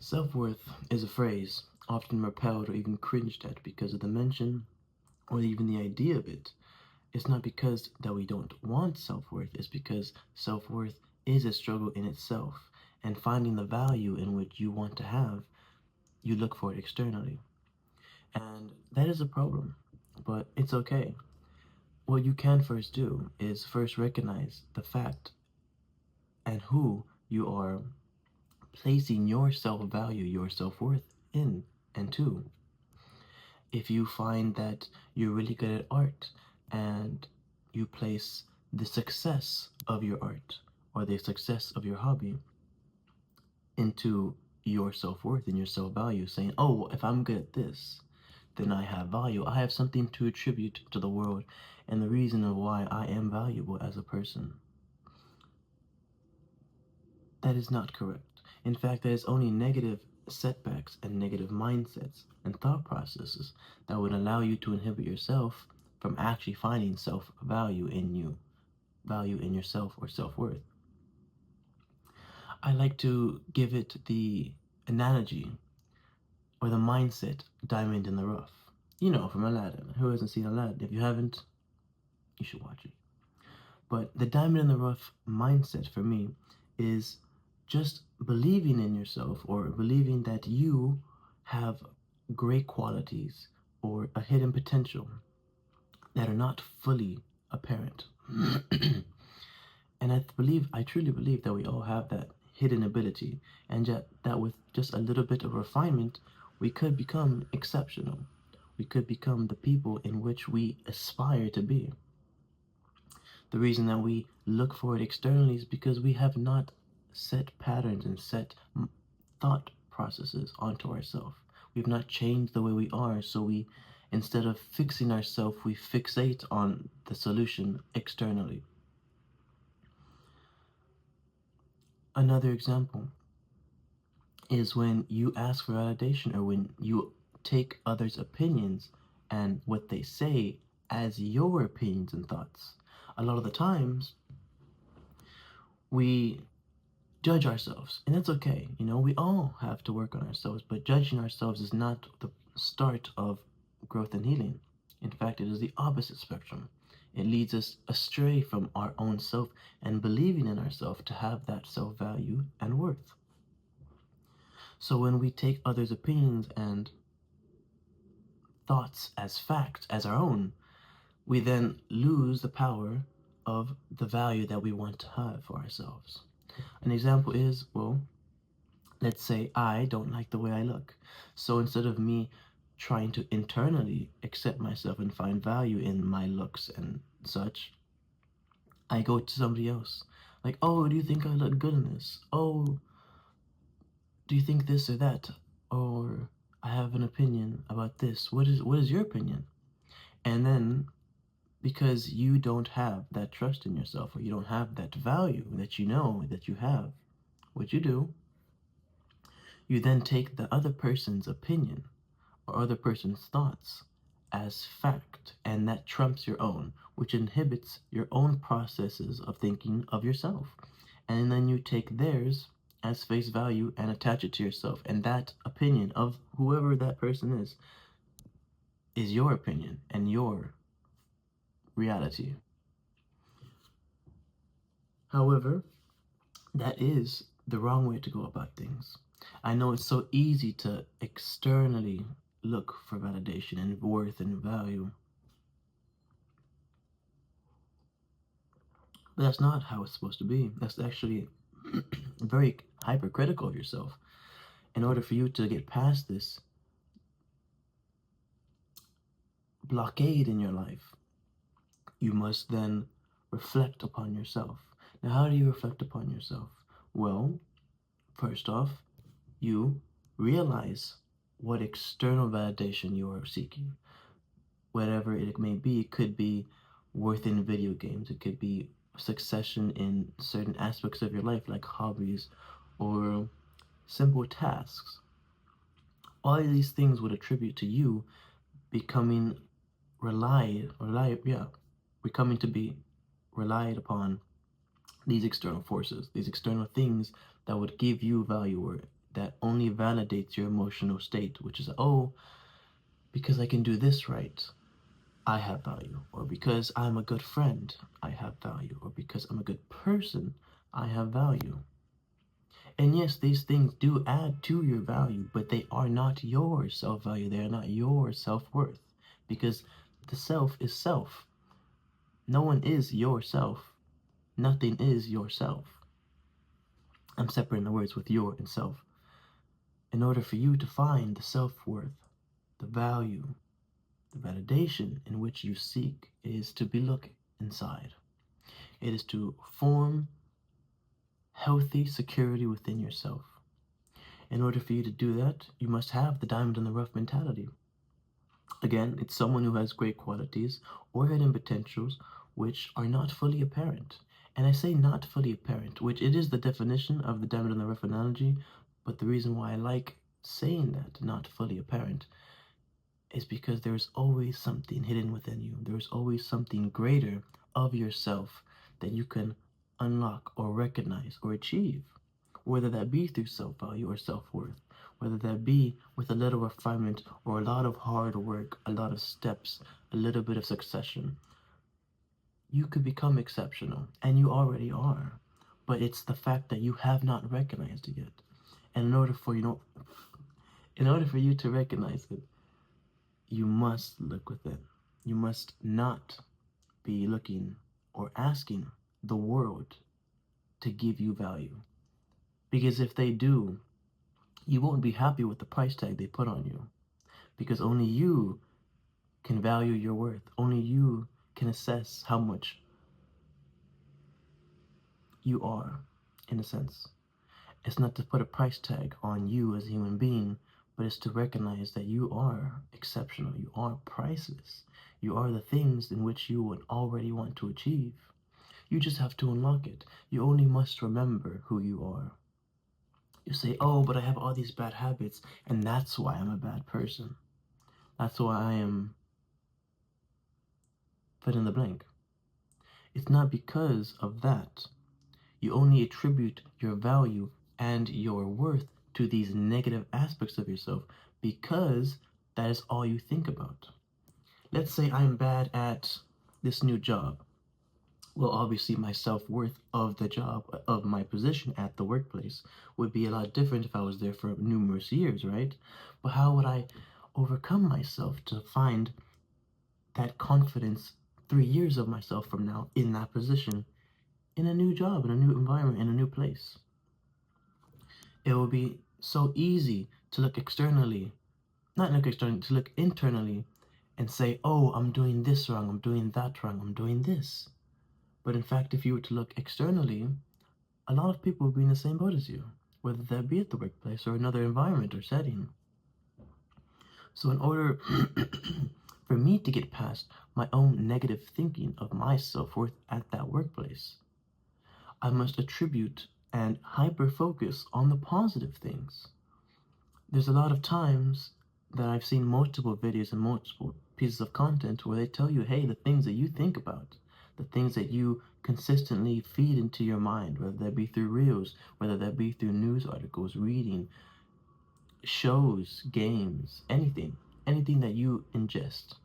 Self-worth is a phrase often repelled or even cringed at because of the mention or even the idea of it. It's not because that we don't want self-worth, it's because self-worth is a struggle in itself, and finding the value in which you want to have, you look for it externally. And that is a problem, but it's okay. What you can first do is first recognize the fact and who you are placing your self-value, your self-worth in and to. If you find that you're really good at art and you place the success of your art or the success of your hobby into your self-worth and your self-value, saying, oh, if I'm good at this, then I have value. I have something to attribute to the world and the reason of why I am valuable as a person. That is not correct. In fact, that is only negative setbacks and negative mindsets and thought processes that would allow you to inhibit yourself from actually finding self-value in you, value in yourself or self-worth. I like to give it the analogy or the mindset diamond in the rough. You know, from Aladdin. Who hasn't seen Aladdin? If you haven't, you should watch it. But the diamond in the rough mindset for me is just believing in yourself or believing that you have great qualities or a hidden potential that are not fully apparent. And I truly believe that we all have that hidden ability, and yet that with just a little bit of refinement, we could become exceptional. We could become the people in which we aspire to be. The reason that we look for it externally is because we have not set patterns and set thought processes onto ourselves. We've not changed the way we are, so instead of fixing ourselves, we fixate on the solution externally. Another example is when you ask for validation or when you take others' opinions and what they say as your opinions and thoughts. A lot of the times, we judge ourselves, and that's okay. You know, we all have to work on ourselves, but judging ourselves is not the start of growth and healing. In fact, it is the opposite spectrum. It leads us astray from our own self and believing in ourselves to have that self-value and worth. So when we take others' opinions and thoughts as fact, as our own, we then lose the power of the value that we want to have for ourselves. An example is, well, let's say I don't like the way I look. So instead of me trying to internally accept myself and find value in my looks and such, I go to somebody else. Like, oh, do you think I look good in this? Oh, do you think this or that? Or I have an opinion about this. What is your opinion? And then because you don't have that trust in yourself or you don't have that value that you know that you have, what you do, you then take the other person's opinion or other person's thoughts as fact, and that trumps your own, which inhibits your own processes of thinking of yourself. And then you take theirs as face value and attach it to yourself, and that opinion of whoever that person is your opinion and your reality. However, that is the wrong way to go about things. I know it's so easy to externally look for validation and worth and value, but that's not how it's supposed to be. That's actually very hypercritical of yourself. In order for you to get past this blockade in your life, you must then reflect upon yourself. Now, how do you reflect upon yourself? Well, first off, you realize what external validation you are seeking. Whatever it may be, it could be worth in video games, it could be succession in certain aspects of your life, like hobbies or simple tasks. All of these things would attribute to you becoming becoming to be relied upon these external forces, these external things that would give you value or that only validates your emotional state, which is, oh, because I can do this right, I have value. Or because I'm a good friend, I have value. Or because I'm a good person, I have value. And yes, these things do add to your value, but they are not your self value. They are not your self worth. Because the self is self. No one is yourself. Nothing is yourself. I'm separating the words with your and self. In order for you to find the self worth, the value, the validation in which you seek is to be looking inside. It is to form healthy security within yourself. In order for you to do that, you must have the diamond in the rough mentality. Again, it's someone who has great qualities or hidden potentials which are not fully apparent. And I say not fully apparent, which it is the definition of the diamond in the rough analogy, but the reason why I like saying that, not fully apparent, is because there's always something hidden within you. There's always something greater of yourself that you can unlock or recognize or achieve, whether that be through self value or self worth, whether that be with a little refinement or a lot of hard work, a lot of steps, a little bit of succession. You could become exceptional, and you already are. But it's the fact that you have not recognized it yet. And in order for you to recognize it, you must look within. You must not be looking or asking the world to give you value. Because if they do, you won't be happy with the price tag they put on you. Because only you can value your worth. Only you can assess how much you are, in a sense. It's not to put a price tag on you as a human being, but it's to recognize that you are exceptional. You are priceless. You are the things in which you would already want to achieve. You just have to unlock it. You only must remember who you are. You say, oh, but I have all these bad habits, and that's why I'm a bad person. That's why I am fill in the blank. It's not because of that. You only attribute your value and your worth to these negative aspects of yourself because that is all you think about. Let's say I'm bad at this new job. Well, obviously, my self worth of the job, of my position at the workplace, would be a lot different if I was there for numerous years, right? But how would I overcome myself to find that confidence 3 years of myself from now in that position, in a new job, in a new environment, in a new place? It will be so easy to look externally, not look externally, to look internally and say, oh, I'm doing this wrong, I'm doing that wrong, I'm doing this. But in fact, if you were to look externally, a lot of people will be in the same boat as you, whether that be at the workplace or another environment or setting. So, in order for me to get past my own negative thinking of my self worth at that workplace, I must attribute and hyper focus on the positive things. There's a lot of times that I've seen multiple videos and multiple pieces of content where they tell you, hey, the things that you think about, the things that you consistently feed into your mind, whether that be through reels, whether that be through news articles, reading, shows, games, anything that you ingest,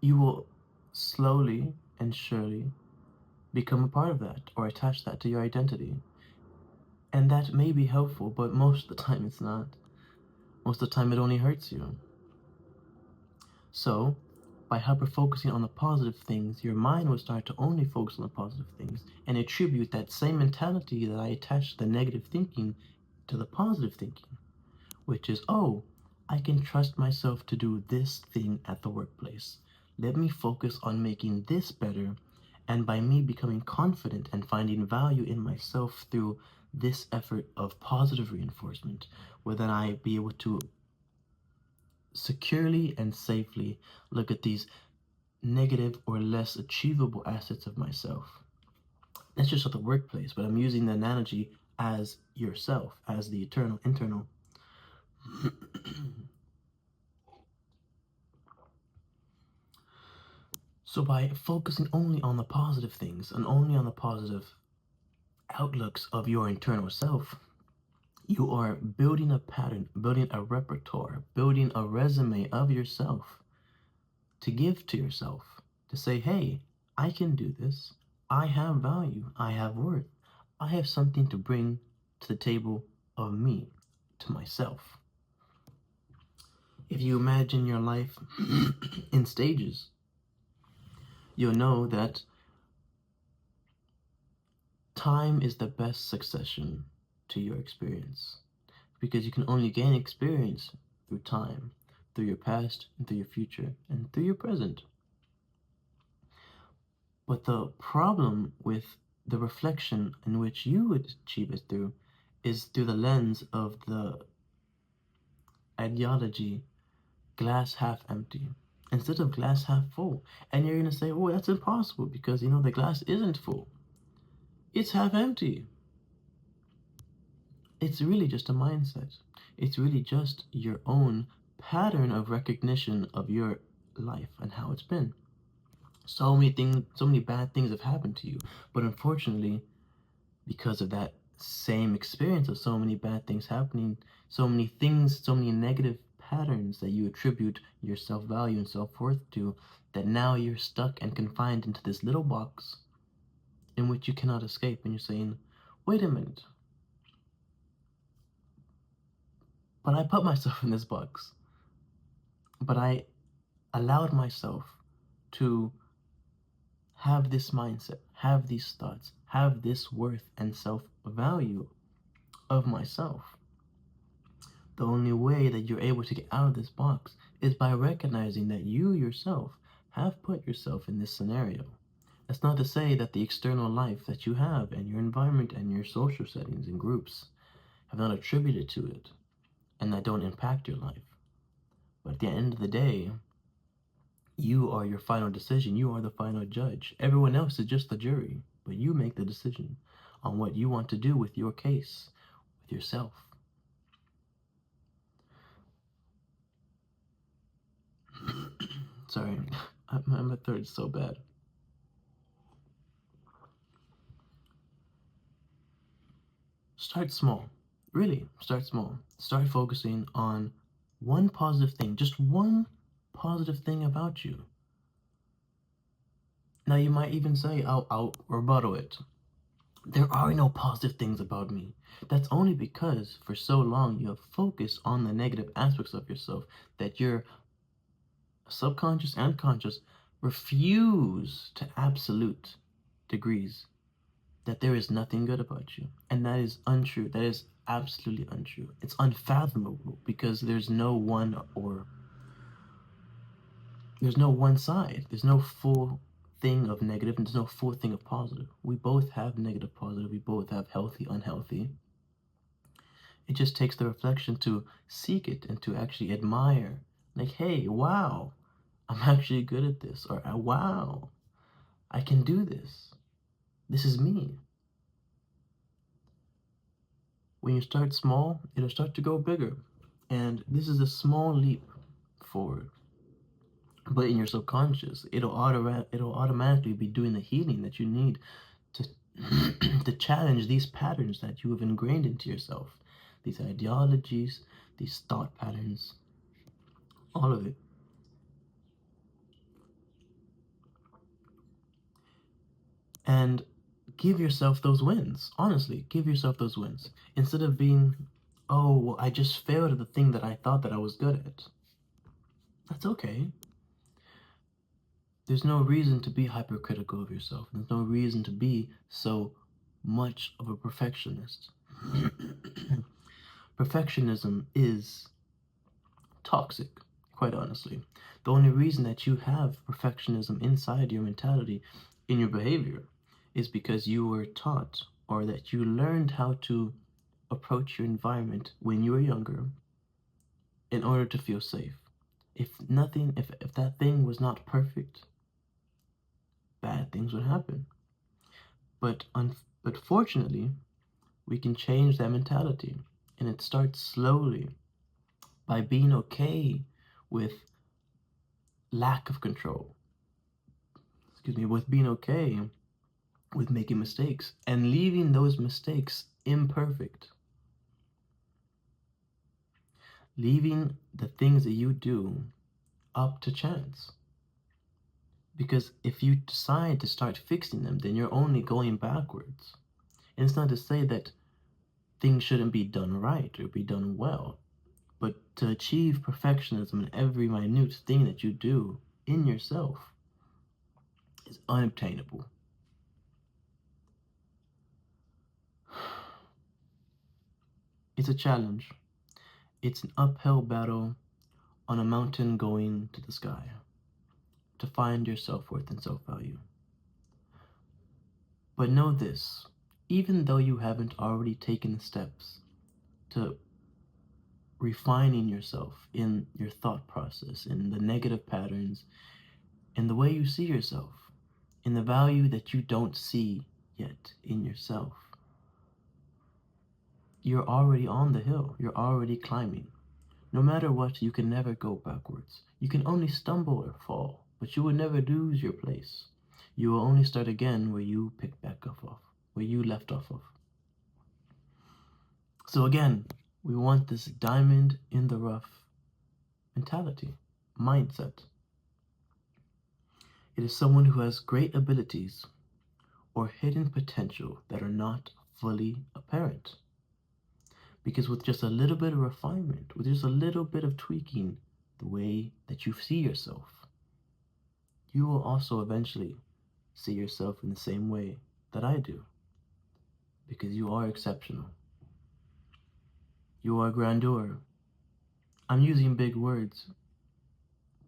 you will slowly and surely become a part of that or attach that to your identity. And that may be helpful, but most of the time it's not. Most of the time it only hurts you. So, by hyper focusing on the positive things, your mind will start to only focus on the positive things and attribute that same mentality that I attached to the negative thinking to the positive thinking, which is, oh, I can trust myself to do this thing at the workplace. Let me focus on making this better, and by me becoming confident and finding value in myself through this effort of positive reinforcement, will then I be able to securely and safely look at these negative or less achievable assets of myself. That's just at the workplace, but I'm using the analogy as yourself, as the eternal, internal. So by focusing only on the positive things and only on the positive outlooks of your internal self, You are building a pattern, building a repertoire, building a resume of yourself to give to yourself, to say, hey, I can do this. I have value. I have worth. I have something to bring to the table of me, to myself. If you imagine your life in stages, you'll know that time is the best succession to your experience, because you can only gain experience through time, through your past, and through your future, and through your present. But the problem with the reflection in which you would achieve it through is through the lens of the ideology glass half empty instead of glass half full. And you're going to say, oh, that's impossible because, the glass isn't full. It's half empty. It's really just a mindset. It's really just your own pattern of recognition of your life and how it's been. So many things, so many bad things have happened to you, but unfortunately, because of that same experience of so many bad things happening, so many things, so many negative patterns that you attribute your self-value and self-worth to, that now you're stuck and confined into this little box in which you cannot escape. And you're saying, wait a minute, but I put myself in this box, but I allowed myself to have this mindset, have these thoughts, have this worth and self-value of myself. The only way that you're able to get out of this box is by recognizing that you yourself have put yourself in this scenario. That's not to say that the external life that you have and your environment and your social settings and groups have not attributed to it and that don't impact your life. But at the end of the day, you are your final decision. You are the final judge. Everyone else is just the jury, but you make the decision on what you want to do with your case, with yourself. Sorry, my throat is so bad. Start small. Really, start small. Start focusing on one positive thing, just one positive thing about you. Now, you might even say, I'll rebuttal it. There are no positive things about me. That's only because for so long you have focused on the negative aspects of yourself that your subconscious and conscious refuse to absolute degrees that there is nothing good about you. And that is untrue. That is absolutely untrue. It's unfathomable because there's no one side. There's no full thing of negative and there's no full thing of positive. We both have negative, positive. We both have healthy, unhealthy. It just takes the reflection to seek it and to actually admire. Like, hey, wow, I'm actually good at this. Or, wow, I can do this. This is me. When you start small, it'll start to go bigger. And this is a small leap forward. But in your subconscious, it'll automatically be doing the healing that you need to to challenge these patterns that you have ingrained into yourself, these ideologies, these thought patterns, all of it. And give yourself those wins. Honestly, give yourself those wins. Instead of being, oh, well, I just failed at the thing that I thought that I was good at. That's okay. There's no reason to be hypercritical of yourself. There's no reason to be so much of a perfectionist. Perfectionism is toxic, quite honestly. The only reason that you have perfectionism inside your mentality, in your behavior, is because you were taught or that you learned how to approach your environment when you were younger in order to feel safe. If that thing was not perfect, bad things would happen. But fortunately, we can change that mentality, and it starts slowly by being okay with lack of control. With being okay with making mistakes and leaving those mistakes imperfect. leaving the things that you do up to chance. Because if you decide to start fixing them, then you're only going backwards. And it's not to say that things shouldn't be done right or be done well, but to achieve perfectionism in every minute thing that you do in yourself is unobtainable. It's a challenge. It's an uphill battle on a mountain going to the sky to find your self-worth and self-value. But know this, even though you haven't already taken the steps to refining yourself in your thought process, in the negative patterns, in the way you see yourself, in the value that you don't see yet in yourself, you're already on the hill. You're already climbing. No matter what, you can never go backwards. You can only stumble or fall, but you will never lose your place. You will only start again where you picked back up off, where you left off of. So again, we want this diamond in the rough mentality, mindset. It is someone who has great abilities or hidden potential that are not fully apparent. Because with just a little bit of refinement, with just a little bit of tweaking the way that you see yourself, you will also eventually see yourself in the same way that I do. Because you are exceptional. You are grandeur. I'm using big words,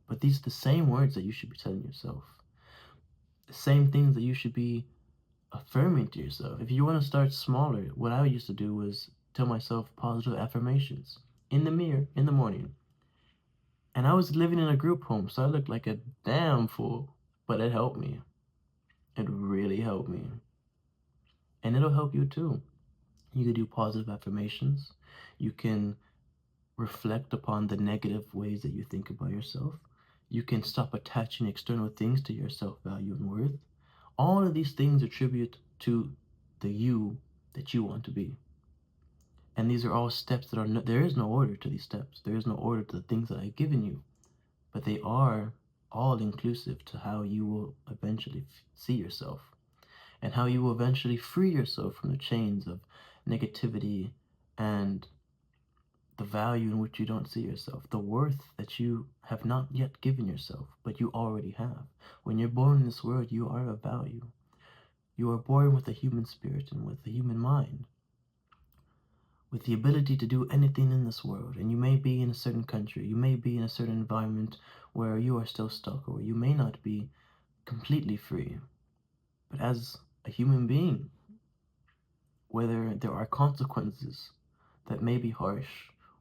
but these are the same words that you should be telling yourself. The same things that you should be affirming to yourself. If you want to start smaller, what I used to do was tell myself positive affirmations in the mirror in the morning. And I was living in a group home, so I looked like a damn fool, but it helped me. It really helped me. And it'll help you too. You can do positive affirmations. You can reflect upon the negative ways that you think about yourself. You can stop attaching external things to your self-value and worth. All of these things attribute to the you that you want to be. And these are all steps that are there is no order to these steps. There is no order to the things that I've given you. But they are all inclusive to how you will eventually see yourself and how you will eventually free yourself from the chains of negativity and the value in which you don't see yourself, the worth that you have not yet given yourself, but you already have. When you're born in this world, you are of value. You are born with a human spirit and with a human mind, with the ability to do anything in this world. And you may be in a certain country, you may be in a certain environment where you are still stuck, or you may not be completely free. But as a human being, whether there are consequences that may be harsh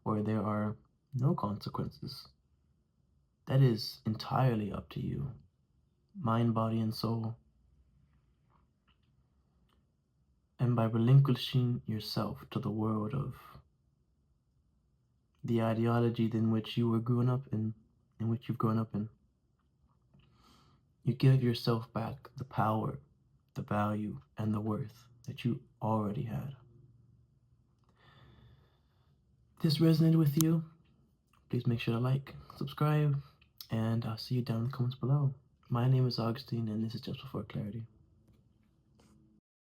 or there are no consequences, that is entirely up to you, mind, body, and soul. And by relinquishing yourself to the world of the ideology in which you were grown up in which you've grown up in, you give yourself back the power, the value, and the worth that you already had. If this resonated with you, please make sure to like, subscribe, and I'll see you down in the comments below. My name is Augustin, and this is Just Before Clarity.